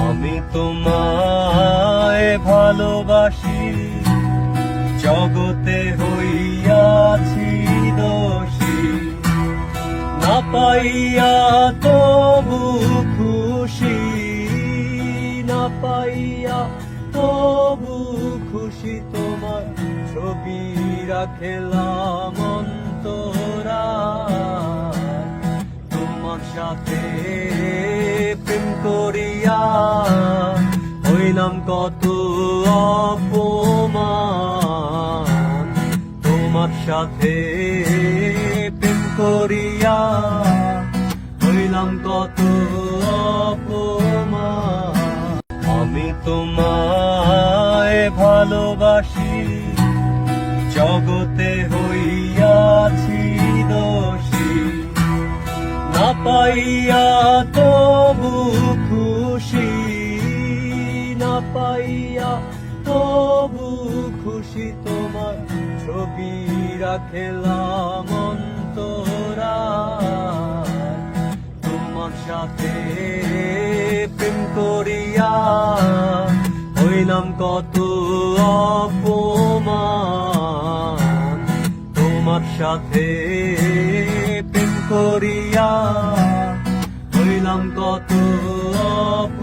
আমি তোমায় ভালোবাসি, জগতে হইয়াছি দোষী, না পাইয়া তবু খুশি, না পাইয়া তবু খুশি। তোমার ছবি রাখলাম অন্তরায়, তোমার সাথে প্রেম করিয়া হইলাম কত অপমান। তোমার সাথে প্রেম করিয়া হইলাম কত অপমান। আমি তোমায় ভালোবাসি, জগতে হইয়াছি দোষী, না পাইয়া তবু খুশি, না পাইয়া তবু খুশি। তোমার ছবি রাখলাম অন্তরায়, তোমার সাথে প্রেম করিয়া হইলাম কত অপমান। তোমার সাথে প্রেম করিয়া হইলাম কত অপমান।